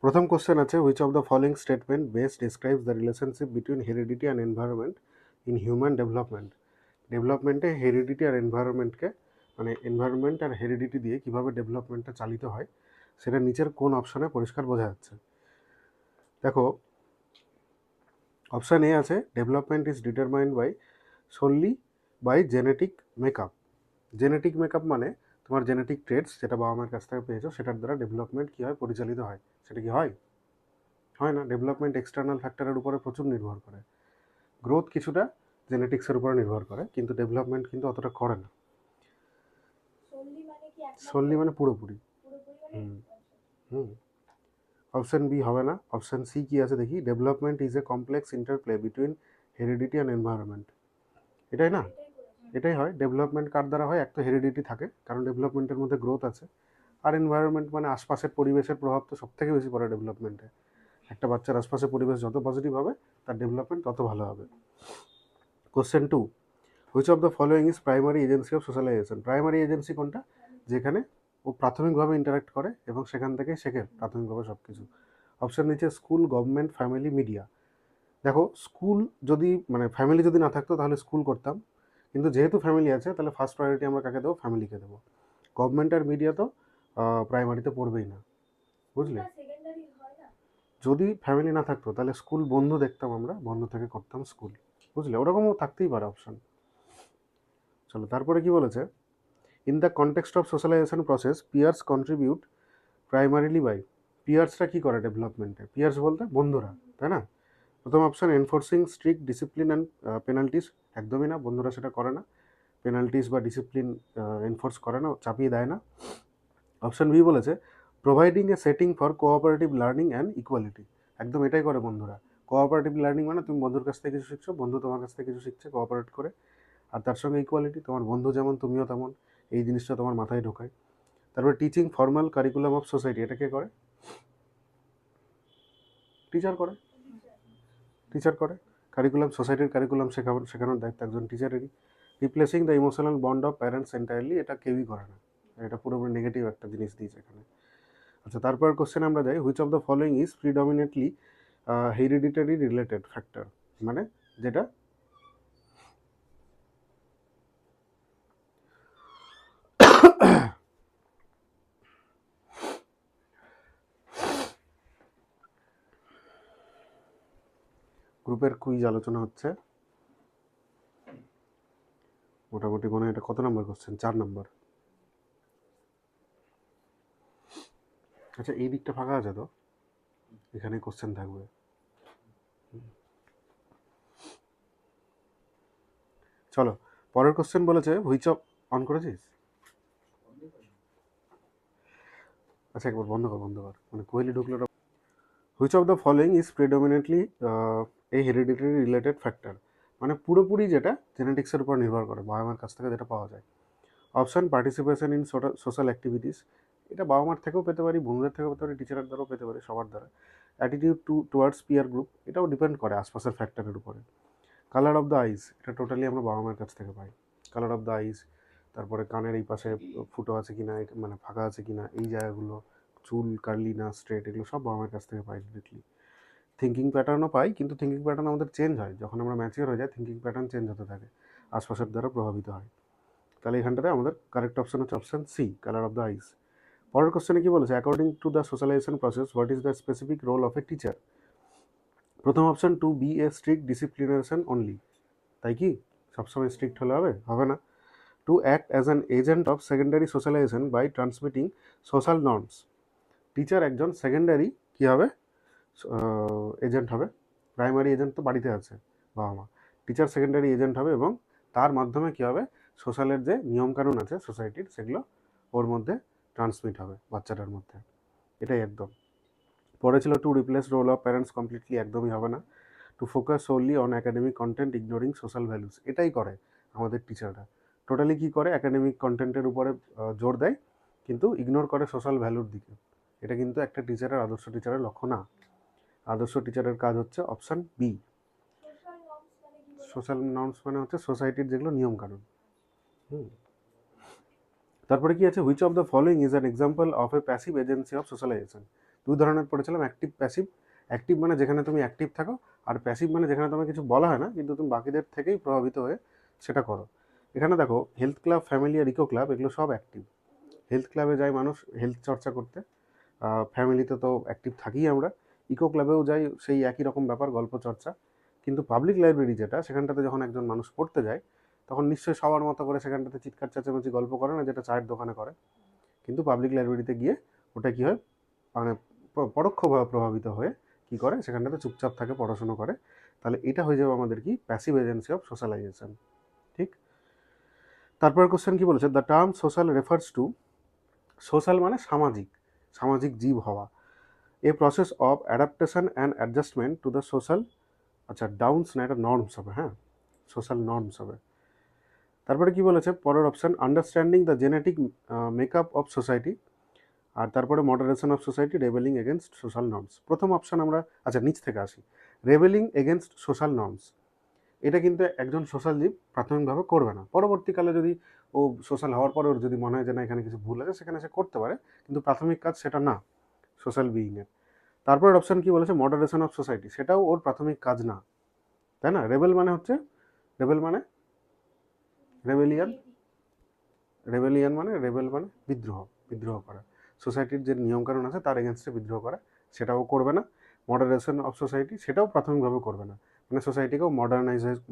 প্রথম কোশ্চেন আছে, which of the following statement best describes the relationship between heredity and environment in human development. ডেভেলপমেন্টে heredity আর এনভায়রনমেন্টকে, মানে এনভায়রনমেন্ট আর heredity দিয়ে কীভাবে ডেভেলপমেন্টটা চালিত হয় সেটা নিচের কোন অপশানে পরিষ্কার বোঝা যাচ্ছে। দেখো, অপশান এ আছে development is determined by solely by genetic makeup. Genetic makeup মানে তোমার জেনেটিক ট্রেডস যেটা বাবা মার কাছ থেকে পেয়েছো সেটার দ্বারা ডেভেলপমেন্ট কী হয়, পরিচালিত হয়। সেটা কি হয়? হয় না। ডেভেলপমেন্ট এক্সটার্নাল ফ্যাক্টরের উপরে প্রচুর নির্ভর করে। গ্রোথ কিছুটা জেনেটিক্সের উপরে নির্ভর করে, কিন্তু ডেভেলপমেন্ট কিন্তু অতটা করে না। সোললি মানে পুরোপুরি। হুম হুম অপশান বি হবে না। অপশান সি কি আছে দেখি, development is a complex interplay between heredity and environment. এটাই না, এটাই হয়। ডেভেলপমেন্ট কার দ্বারা হয়? এক তো হেরিডিটি থাকে, কারণ ডেভেলপমেন্টের মধ্যে গ্রোথ আছে, আর এনভায়রনমেন্ট মানে আশপাশের পরিবেশের প্রভাব তো সব থেকে বেশি পড়ে ডেভেলপমেন্টে। একটা বাচ্চার আশপাশের পরিবেশ যত পজিটিভ হবে তার ডেভেলপমেন্ট তত ভালো হবে। Question 2, which of the following is primary agency of socialisation. Primary agency কোনটা? যেখানে ও প্রাথমিকভাবে ইন্টারাক্ট করে এবং সেখান থেকে শেখে প্রাথমিকভাবে সব কিছু। অপশান নিচ্ছে স্কুল, গভর্নমেন্ট, ফ্যামিলি, মিডিয়া। দেখো, স্কুল যদি মানে ফ্যামিলি যদি না থাকতো তাহলে স্কুল করতাম, কিন্তু যেহেতু ফ্যামিলি আছে তাহলে ফার্স্ট প্রায়োরিটি আমরা কাকে দেবো? ফ্যামিলিকে দেবো। গভর্নমেন্ট আর মিডিয়া তো প্রাইমারিতে পড়বেই না, বুঝলে? যদি ফ্যামিলি না থাকতো তাহলে স্কুল বন্ধু দেখতাম আমরা, বন্ধু থেকে করতাম স্কুল, বুঝলে? ওরকমও থাকতেই পারে অপশান। চলো তারপরে কি বলেছে, in the context of socialization process peers contribute primarily by. পিয়ার্সরা কী করে ডেভেলপমেন্টে? পিয়ার্স বলতে বন্ধুরা, তাই না? প্রথম option enforcing strict discipline and penalties. একদমই না, বন্ধুরা সেটা করে না। পেনাল্টিস বা ডিসিপ্লিন এনফোর্স করে না, চাপিয়ে দেয় না। অপশান বি বলেছে providing A setting for cooperative learning and equality. একদম এটাই করে বন্ধুরা। কোঅপারেটিভ লার্নিং মানে তুমি বন্ধুর কাছ থেকে কিছু শিখছো, বন্ধু তোমার কাছ থেকে কিছু শিখছে কোঅপারেট করে, আর তার সঙ্গে ইকুয়ালিটি, তোমার বন্ধু যেমন তুমিও তেমন, এই জিনিসটা তোমার মাথায় ঢোকায়। তারপরে teaching formal curriculum of society, এটা কে করে? টিচার করে। টিচার করে কারিকুলাম, সোসাইটির কারিকুলাম শেখানোর দায়িত্ব একজন টিচারেরই। Replacing the emotional bond of parents entirely, এটা কেউই করে না। এটা পুরোপুরি নেগেটিভ একটা জিনিস দিয়েছে এখানে। আচ্ছা, তারপর কোশ্চেন আমরা যাই, which of the following is predominantly hereditary related factor. মানে যেটা গ্রুপের কুইজ আলোচনা হচ্ছে, মোটামুটি মনে হয় এটা কত নম্বর কোশ্চেন? 4 নম্বর। আচ্ছা, এই দিকটা ফাঁকা আছে তো, এখানে কোশ্চেন থাকবে। চলো পরের কোশ্চেন বলেছে, হুইচ অফ, অন করেছিস? আচ্ছা একবার বন্ধ কর, মানে কোহলি ঢুকলো। Which of the following is predominantly A hereditary related factor. মানে পুরোপুরি যেটা জেনেটিক্সের উপর নির্ভর করে, বাবা মার কাছ থেকে যেটা পাওয়া যায়। Option participation in social activities, এটা বাবা মার থেকেও পেতে পারি, বন্ধুদের থেকেও পেতে পারি, টিচারের দ্বারাও পেতে পারি, সবার দ্বারা। অ্যাটিটিউড টুয়ার্ডস পিয়ার গ্রুপ, এটাও ডিপেন্ড করে আশপাশের ফ্যাক্টরের উপরে। কালার অফ দ্য আইস, এটা টোটালি আমরা বাবা মার কাছ থেকে পাই। কালার অফ দ্য আইস, তারপরে কানের এই পাশে ফুটো আছে কিনা, মানে ফাঁকা আছে কিনা, এই জায়গাগুলো, চুল কার্লি না স্ট্রেট, এগুলো সব বাবা মার কাছ থেকে পাই ডিরেক্টলি। থিঙ্কিং প্যাটার্নও পাই, কিন্তু থিঙ্কিং প্যাটার্ন আমাদের চেঞ্জ হয় যখন আমরা ম্যাচিওর হয়ে যাই, থিঙ্কিং প্যাটার্ন চেঞ্জ হতে থাকে, আশপাশের দ্বারা প্রভাবিত হয়। তাহলে এখানটাতে আমাদের কারেক্ট অপশন হচ্ছে option C, colour of the eyes. পরের কোশ্চেনে কি বলেছে, according to the socialization process what is the specific role of a teacher. প্রথম option to be a strict disciplination only. তাই কি সবসময় স্ট্রিক্ট হলে হবে? হবে না। To act as an agent of secondary socialization by transmitting social norms. Teacher একজন secondary কী হবে? এজেন্ট হবে। প্রাইমারি এজেন্ট তো বাড়িতে আছে, বাবা মা। টিচার সেকেন্ডারি এজেন্ট হবে এবং তার মাধ্যমে কী হবে? সোশ্যালের যে নিয়মকানুন আছে সোসাইটির, সেগুলো ওর মধ্যে ট্রান্সমিট হবে বাচ্চাটার মধ্যে। এটাই একদম। পরে ছিল to replace role of parents completely, একদমই হবে না। To focus solely on academic content ignoring social values, এটাই করে আমাদের টিচাররা। টোটালি কী করে? অ্যাকাডেমিক কন্টেন্টের উপরে জোর দেয়, কিন্তু ইগনোর করে সোশ্যাল ভ্যালুর দিকে। এটা কিন্তু একটা টিচারের, আদর্শ টিচারের লক্ষ্য না। আদর্শ টিচারের কাজ হচ্ছে অপশান বি। সোশ্যাল নর্মস মানে হচ্ছে সোসাইটির যেগুলো নিয়মকানুন। তারপরে কি আছে, which of the following is an example of A passive agency of socialisation. দুই ধরনের পড়েছিলাম, অ্যাক্টিভ প্যাসিভ। অ্যাক্টিভ মানে যেখানে তুমি অ্যাক্টিভ থাকো, আর প্যাসিভ মানে যেখানে তোমাকে কিছু বলা হয় না কিন্তু তুমি বাকিদের থেকেই প্রভাবিত হয়ে সেটা করো। এখানে দেখো হেলথ ক্লাব, ফ্যামিলি আর ইকো ক্লাব এগুলো সব অ্যাক্টিভ। হেলথ ক্লাবে যায় মানুষ হেলথ চর্চা করতে, ফ্যামিলিতে তো অ্যাক্টিভ থাকি আমরা, ইকো ক্লাবেও যাই সেই একই রকম ব্যাপার, গল্প চর্চা। কিন্তু পাবলিক লাইব্রেরি যেটা, সেখানটাতে যখন একজন মানুষ পড়তে যায় তখন নিশ্চয়ই সবার মতো করে সেখানটাতে চিৎকার চেঁচামেচি গল্প করে না, যেটা চায়ের দোকানে করে। কিন্তু পাবলিক লাইব্রেরিতে গিয়ে ওটা কী হয়, মানে পরোক্ষভাবে প্রভাবিত হয়ে কী করে, সেখানটাতে চুপচাপ থাকে, পড়াশুনো করে। তাহলে এটা হয়ে যাবে আমাদের কি, প্যাসিভ এজেন্সি অফ সোশ্যালাইজেশন। ঠিক। তারপর কোশ্চেন কি বলেছে, the term social refers to, social মানে সামাজিক, সামাজিক জীব হওয়া, a process of adaptation and adjustment two the social, আচ্ছা ডাউনস না, এটা নর্মস হবে, হ্যাঁ সোশ্যাল নর্মস হবে। তারপরে কি বলেছে পরের option, understanding the genetic makeup of society, আর তারপরে moderation of society, rebelling against social norms. প্রথম অপশান আমরা, আচ্ছা নিচ থেকে আসি, রেবেলিং এগেনস্ট সোশ্যাল নর্মস, এটা কিন্তু একজন সোশ্যাল জীব প্রাথমিকভাবে করবে না, পরবর্তীকালে যদি ও সোশ্যাল হওয়ার পরে ওর যদি মনে হয় যে না এখানে কিছু ভুল আছে সেখানে সে করতে পারে, কিন্তু প্রাথমিক কাজ সেটা না সোশ্যাল বিইংয়ের। তারপরের অপশান কি বলেছে, মডারেশন অফ সোসাইটি, সেটাও ওর প্রাথমিক কাজ না, তাই না? রেবেল মানে হচ্ছে, রেবেল মানে রেবেলিয়ান, রেবেলিয়ান মানে রেবেল মানে বিদ্রোহ, বিদ্রোহ করা, সোসাইটির যে নিয়মকানুন আছে তার এগেনস্টে বিদ্রোহ করা, সেটাও করবে না। মডারেশন অফ সোসাইটি, সেটাও প্রাথমিকভাবে করবে না, মানে সোসাইটিকেও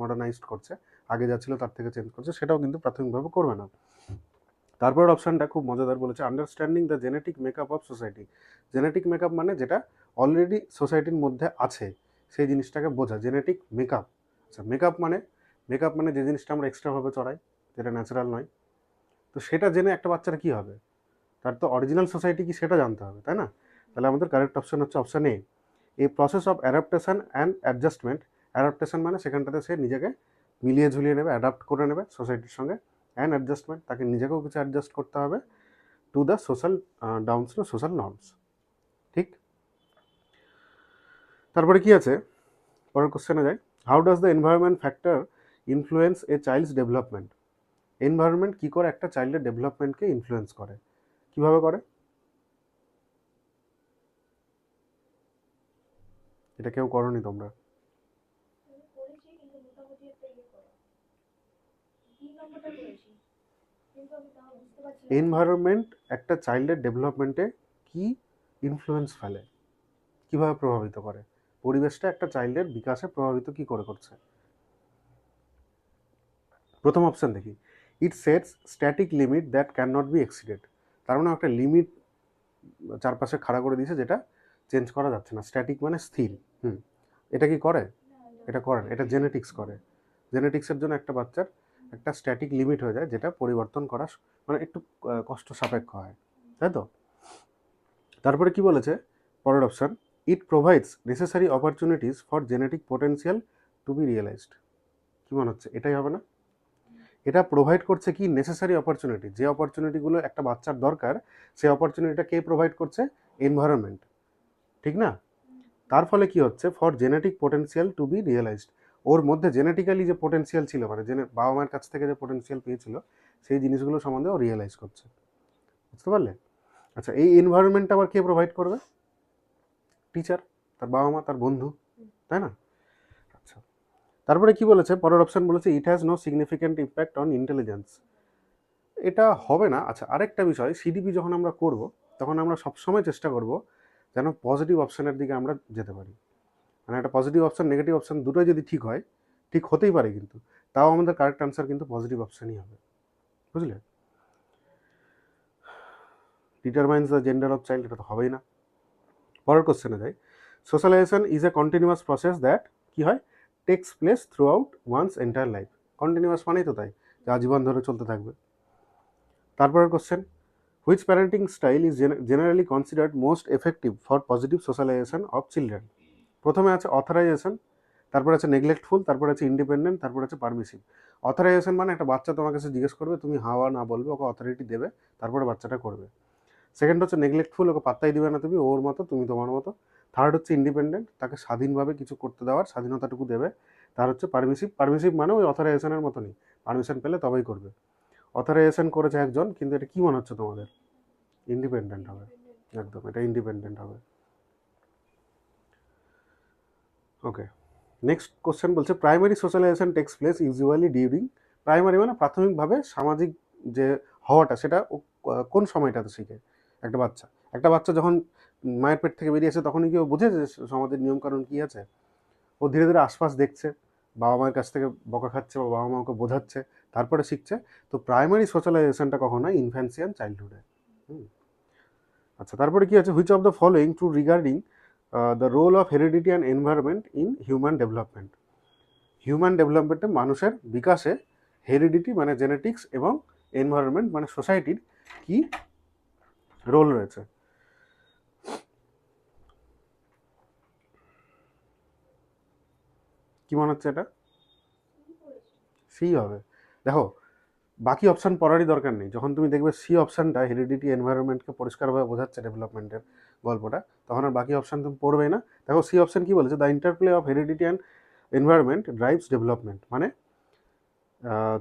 মডার্নাইজড করছে, আগে যা ছিল তার থেকে চেঞ্জ করছে, সেটাও কিন্তু প্রাথমিকভাবে করবে না। তারপর অপশানটা খুব মজাদার বলেছে, understanding the genetic makeup of society. Genetic makeup মানে যেটা অলরেডি সোসাইটির মধ্যে আছে সেই জিনিসটাকে বোঝা, জেনেটিক মেকআপ। আচ্ছা মেকআপ মানে যে জিনিসটা আমরা এক্সট্রাভাবে চড়াই, যেটা ন্যাচারাল নয়, তো সেটা জেনে একটা বাচ্চার কী হবে, তার তো অরিজিনাল সোসাইটি কি সেটা জানতে হবে, তাই না? তাহলে আমাদের কারেক্ট অপশান হচ্ছে অপশান এ, এই process of adaptation and adjustment. Adaptation মানে সেখানটাতে সে নিজেকে মিলিয়ে ঝুলিয়ে নেবে, অ্যাডাপ্ট করে নেবে সোসাইটির সঙ্গে, অ্যান্ড অ্যাডজাস্টমেন্ট, তাকে নিজেকেও কিছু অ্যাডজাস্ট করতে হবে to the social downs to social norms. ঠিক। তারপরে কি আছে, পরের কোশ্চেনে যাই, how does the environment factor influence a child's development. Environment কী করে একটা চাইল্ডের ডেভেলপমেন্টকে ইনফ্লুয়েন্স করে, কীভাবে করে? এটা কেউ করনি তোমরা? এনভায়রনমেন্ট একটা চাইল্ডের ডেভেলপমেন্টে কি ইনফ্লুয়েন্স ফেলে, কীভাবে প্রভাবিত করে, পরিবেশটা একটা চাইল্ডের বিকাশে প্রভাবিত কী করে করছে? প্রথম অপশান দেখি, it sets static limit that can not be exceeded. তার মানে একটা লিমিট চারপাশে খাড়া করে দিয়েছে যেটা চেঞ্জ করা যাচ্ছে না, স্ট্যাটিক মানে স্থির। এটা কি করে? এটা করে না, এটা জেনেটিক্স করে। জেনেটিক্সের জন্য একটা বাচ্চার একটা স্ট্যাটিক লিমিট হয়ে যায়, যেটা পরিবর্তন করা মানে একটু কষ্ট সাপেক্ষ হয়, তাই তো? তারপরে কি বলেছে পরের option, it provides necessary opportunities for genetic potential to be realized. কী মনে হচ্ছে, এটাই হবে না? এটা প্রোভাইড করছে কি, নেসেসারি অপরচুনিটি, যে অপরচুনিটিগুলো একটা বাচ্চার দরকার সেই অপরচুনিটিটা কে প্রোভাইড করছে? এনভায়রনমেন্ট, ঠিক না? তার ফলে কি হচ্ছে, for genetic potential to be realized, ওর মধ্যে জেনেটিক্যালি যে পোটেন্সিয়াল ছিল, মানে বাবা মায়ের কাছ থেকে যে পোটেন্সিয়াল পেয়েছিল সেই জিনিসগুলো সম্বন্ধে ও রিয়েলাইজ করছে। বুঝতে পারলে? আচ্ছা, এই এনভায়রনমেন্টটা আবার কে প্রোভাইড করবে? টিচার, তার বাবা মা, তার বন্ধু, তাই না? আচ্ছা, তারপরে কি বলেছে পরের অপশান বলেছে, it has no significant impact on intelligence. এটা হবে না। আচ্ছা, আরেকটা বিষয়, সিডিপি যখন আমরা করব তখন আমরা সবসময় চেষ্টা করব যেন পজিটিভ অপশানের দিকে আমরা যেতে পারি, মানে একটা পজিটিভ অপশান নেগেটিভ অপশান দুটোই যদি ঠিক হয়, ঠিক হতেই পারে কিন্তু, তাও আমাদের কারেক্ট আনসার কিন্তু পজিটিভ অপশানই হবে, বুঝলে? Determines the gender of child, এটা তো হবেই না। পরের কোশ্চেনে যাই, socialization is a continuous process that কি হয়, takes place throughout one's entire life. Continuous মানেই তো তাই, যা জীবন ধরে চলতে থাকবে। তারপরের question, which parenting style is generally considered most effective for positive socialization of children. প্রথমে আছে অথরাইজেশন, তারপর আছে নেগলেক্টফুল, তারপর আছে ইন্ডিপেন্ডেন্ট, তারপর আছে পারমিসিভ। অথরাইজেশন মানে একটা বাচ্চা তোমার কাছে জিজ্ঞেস করবে, তুমি হাওয়া না বলবে, ওকে অথরিটি দেবে, তারপরে বাচ্চাটা করবে। সেকেন্ড হচ্ছে নেগলেক্টফুল, ওকে পাত্তাই দিবে না তুমি, ওর মতো তুমি তোমার মতো। থার্ড হচ্ছে ইন্ডিপেন্ডেন্ট, তাকে স্বাধীনভাবে কিছু করতে দেওয়ার স্বাধীনতাটুকু দেবে। তার হচ্ছে পারমিসিভ, পারমিসিভ মানে ওই অথরাইজেশনের মতনই, পারমিশন পেলে তবেই করবে। অথরাইজেশন করেছে একজন, কিন্তু এটা কী মনে হচ্ছে তোমাদের? ইন্ডিপেন্ডেন্ট হবে, একদম এটা ইন্ডিপেন্ডেন্ট হবে। ওকে, নেক্সট কোশ্চেন বলছে primary socialisation takes place usually during, primary মানে প্রাথমিকভাবে সামাজিক যে হওয়াটা সেটা কোন সময়টাতে শিখে একটা বাচ্চা? একটা বাচ্চা যখন মায়ের পেট থেকে বেরিয়ে আসে তখনই কি ও বোঝে যে সমাজের নিয়মকানুন কী আছে? ও ধীরে ধীরে আশপাশ দেখছে, বাবা মায়ের কাছ থেকে বকা খাচ্ছে বা বাবা মা ওকে বোঝাচ্ছে, তারপরে শিখছে। তো প্রাইমারি সোশ্যালাইজেশনটা কখন হয়? ইনফ্যান্সি অ্যান্ড চাইল্ডহুডে। আচ্ছা, তারপরে কি আছে? Which of the following true regarding the role of heredity and environment in human development? Human ডেভেলপমেন্টে মানুষের বিকাশে হেরিডিটি মানে জেনেটিক্স এবং এনভায়রনমেন্ট মানে সোসাইটির কি রোল রয়েছে? কি মনে হচ্ছে এটা? সি হবে। দেখো, বাকি অপশান পড়ারই দরকার নেই। যখন তুমি দেখবে সি অপশানটা হেরিডিটি এনভায়রনমেন্টকে পরিষ্কারভাবে বোঝাচ্ছে ডেভেলপমেন্টের গল্পটা, তখন আর বাকি অপশান তুমি পড়বেই না। দেখো সি অপশান কি বলেছে? The interplay of heredity and environment drives development. মানে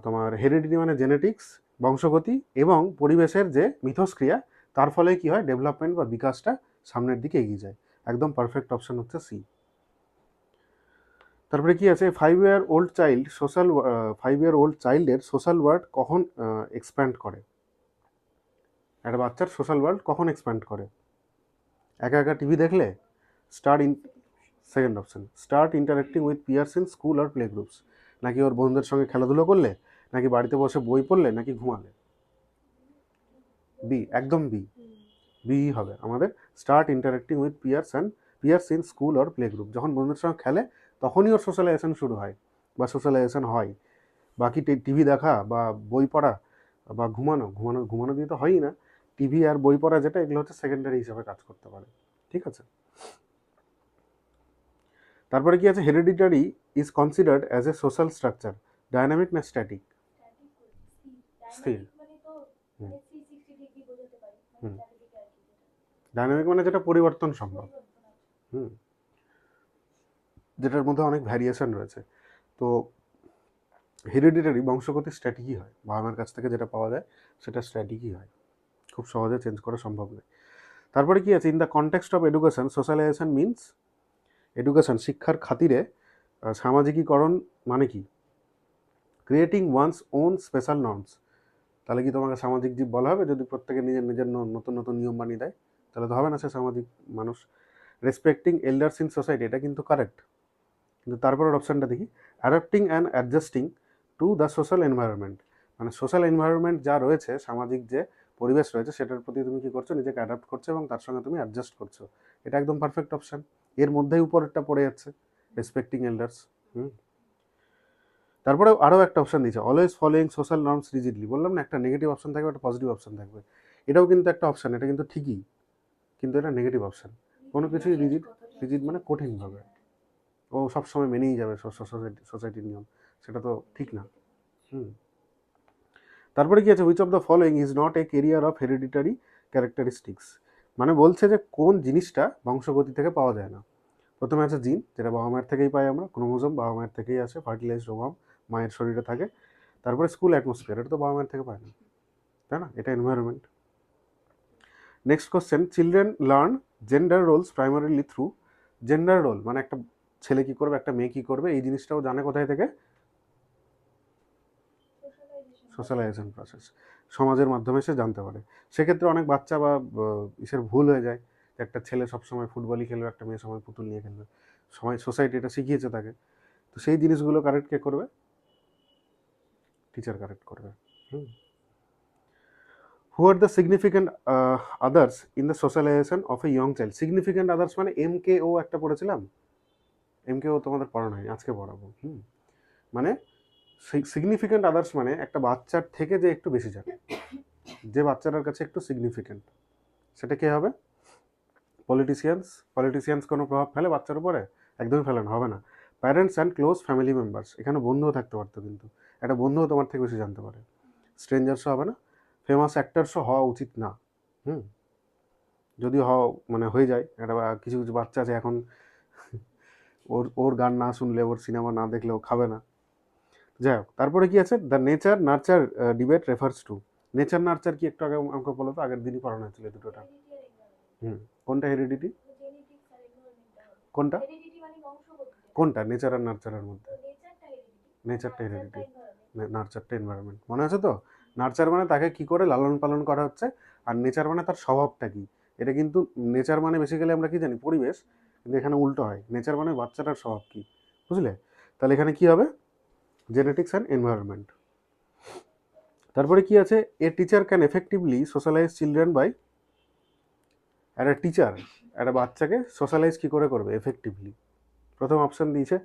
তোমার হেরিডিটি মানে জেনেটিক্স, বংশগতি এবং পরিবেশের যে মিথস্ক্রিয়া, তার ফলে কি হয়? ডেভেলপমেন্ট বা বিকাশটা সামনের দিকে এগিয়ে যায়। একদম পারফেক্ট অপশান হচ্ছে সি। তারপরে কি আছে? 5 year old child social 5 year old চাইল্ডের সোশ্যাল ওয়ার্ড কখন এক্সপ্যান্ড করে? একটা বাচ্চার সোশ্যাল ওয়ার্ল্ড কখন এক্সপ্যান্ড করে? একা একা টিভি দেখলে, start in second option, start interacting with peers in school আর প্লে গ্রুপস, নাকি ওর বন্ধুদের সঙ্গে খেলাধুলো করলে, নাকি বাড়িতে বসে বই পড়লে, নাকি ঘুমালে? বি, একদম বি। বি হবে আমাদের। Start interacting with peers in school আর প্লে গ্রুপ। যখন বন্ধুদের সঙ্গে খেলে তখনই ওর সোশ্যালাইজেশন শুরু হয় বা সোশ্যালাইজেশন হয়। বাকি টিভি দেখা বা বই পড়া বা ঘুমানো ঘুমানো ঘুমানো দিয়ে তো হয়ই না। টিভি আর বই পড়া যেটা, এগুলো হচ্ছে সেকেন্ডারি হিসাবে কাজ করতে পারে। ঠিক আছে। তারপরে কি আছে? Hereditary is considered as a social structure, dynamic না স্ট্যাটিক? স্থির। ডায়নামিক মানে যেটা পরিবর্তন সম্ভব, হুম, যেটার মধ্যে অনেক ভ্যারিয়েশন রয়েছে। তো হেরিডিটারি বংশগত স্ট্র্যাটেজি হয়, বাবা মার কাছ থেকে যেটা পাওয়া যায় সেটা স্ট্র্যাটেজি হয়, খুব সহজে চেঞ্জ করা সম্ভব নয়। তারপরে কি আছে? In the context of education socialisation means, education শিক্ষার খাতিরে সামাজিকীকরণ মানে কি? Creating one's own special norms. তাহলে কি তোমাকে সামাজিক জীব বলা হবে যদি প্রত্যেকে নিজের নিজের নতুন নতুন নিয়ম বানিয়ে দেয়? তাহলে তো হবে না সে সামাজিক মানুষ। রেসপেক্টিং এল্ডার্স ইন সোসাইটি, এটা কিন্তু কারেক্ট। কিন্তু তারপরের অপশানটা দেখি, adapting and adjusting two the social environment. মানে সোশ্যাল এনভায়রনমেন্ট যা রয়েছে, সামাজিক যে পরিবেশ রয়েছে সেটার প্রতি তুমি কী করছো? নিজেকে অ্যাডাপ্ট করছো এবং তার সঙ্গে তুমি অ্যাডজাস্ট করছো। এটা একদম পারফেক্ট অপশান। এর মধ্যেই উপরেরটা পড়ে যাচ্ছে, রেসপেক্টিং এল্ডার্স। তারপরে আরও একটা অপশান দিয়েছে, অলওয়েজ ফলোয়িং সোশ্যাল নর্মস রিজিডলি। বললাম না, একটা নেগেটিভ অপশান থাকবে, একটা পজিটিভ অপশান থাকবে। এটাও কিন্তু একটা অপশান, এটা কিন্তু ঠিকই, কিন্তু এটা নেগেটিভ অপশান। কোনো কিছুই রিজিড, রিজিড মানে কঠিনভাবে ও সবসময় মেনেই যাবে সোসাইটির নিয়ম, সেটা তো ঠিক না। তারপরে কি আছে? Which of the following is not a career of hereditary characteristics. মানে বলছে যে কোন জিনিসটা বংশগতি থেকে পাওয়া যায় না। প্রথমে আছে জিন, যেটা বাবা মায়ের থেকেই পাই আমরা, ক্রোমোজোম বাবা মায়ের থেকেই আসে, ফার্টিলাইজড ওভাম মায়ের শরীরে থাকে। তারপরে স্কুল অ্যাটমসফিয়ার, এটা তো বাবা মায়ের থেকে পায় না, তাই না? এটা environment. Next question, children learn gender roles primarily through. Gender role মানে একটা ছেলে কী করবে, একটা মেয়ে কী করবে, এই জিনিসটাও জানে কোথায় থেকে? সোশ্যালাইজেশন প্রসেস, সমাজের মাধ্যমে সে জানতে পারে। সেক্ষেত্রে অনেক বাচ্চা বা ইসের ভুল হয়ে যায়, একটা ছেলে সবসময় ফুটবলই খেলবে, একটা মেয়ে সময় পুতুল নিয়ে খেলবে। সোসাইটি এটা শিখিয়েছে তাকে। তো সেই জিনিসগুলো কারেক্ট কে করবে? টিচার কারেক্ট করবে। Who are the significant others in the socialization of a young child? Significant others মানে MKO একটা পড়েছিলাম, MKO তোমাদের পড়ানো হয়নি, আজকে পড়াবো। মানে সিগনিফিক্যান্ট আদার্স মানে একটা বাচ্চার থেকে যে একটু বেশি জানে, যে বাচ্চাটার কাছে একটু সিগনিফিক্যান্ট, সেটা কে হবে? পলিটিশিয়ানস কোনো প্রভাব ফেলে বাচ্চার উপরে? একদমই ফেলে না, হবে না। Parents and close family members, এখানে বন্ধুও থাকতে পারতো, কিন্তু একটা বন্ধুও তোমার থেকে বেশি জানতে পারে। স্ট্রেঞ্জার্সও হবে না, ফেমাস অ্যাক্টার্সও হওয়া উচিত না। যদি মানে হয়ে যায়, একটা কিছু কিছু বাচ্চা আছে এখন, ওর ওর গান না শুনলে, ওর সিনেমা না দেখলে ও খাবে না। যাই হোক, তারপরে কি আছে? The nature nurture debate refers to. Nature nurture কি একটু আগে আমাকে বলো তো, আগের দিনই পড়ানো হয়েছিল দুটোটা। কোনটা হেরিডিটি? কোনটা? কোনটা নেচার আর নার্চারের মধ্যে? নেচারটা হেরিডিটি, নার্চারটা এনভায়রনমেন্ট। মনে আছে তো? নার্চার মানে তাকে কি করে লালন পালন করা হচ্ছে, আর নেচার মানে তার স্বভাবটা কি। এটা কিন্তু নেচার মানে বেসিক্যালি আমরা কি জানি পরিবেশ, কিন্তু এখানে উল্টো হয়, নেচার মানে বাচ্চাটার স্বভাব কি, বুঝলে? তাহলে এখানে কি হবে? Genetics and environment. তারপরে কি আছে? A teacher can effectively socialize children by, একটা টিচার একটা বাচ্চাকে সোশ্যালাইজ কি করে করবে এফেক্টিভলি? প্রথম অপশান দিয়েছে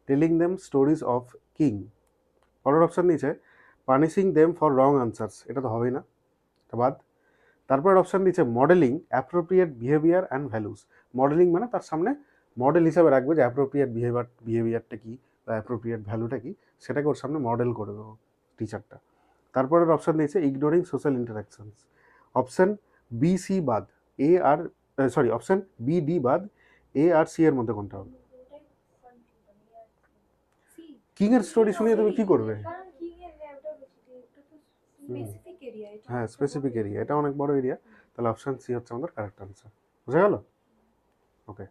telling them stories of king. পরের অপশান দিয়েছে punishing them for wrong answers. এটা তো হবেই না, এটা বাদ। তারপরের অপশান দিয়েছে modelling appropriate behaviour and values. Modelling মানে তার সামনে মডেল হিসাবে রাখবে যে অ্যাপ্রোপ্রিয়েট বিহেভিয়ারটা কী বা অ্যাপ্রোপ্রিয়েট ভ্যালুটা কী, সেটাকে ওর সামনে মডেল করে দেবো টিচারটা। তারপরের অপশান দিয়েছে ignoring social interactions. Option B C বাদ, এ আর সরি অপশান বি ডি বাদ, এ আর সি এর মধ্যে কোনটা হবে? কিং এর স্টোরি শুনিয়ে তুমি কি করবে? হ্যাঁ, স্পেসিফিক এরিয়া, এটা অনেক বড় এরিয়া। তাহলে অপশান সি হচ্ছে আমাদের কারেক্ট আনসার। বুঝা গেল? ওকে।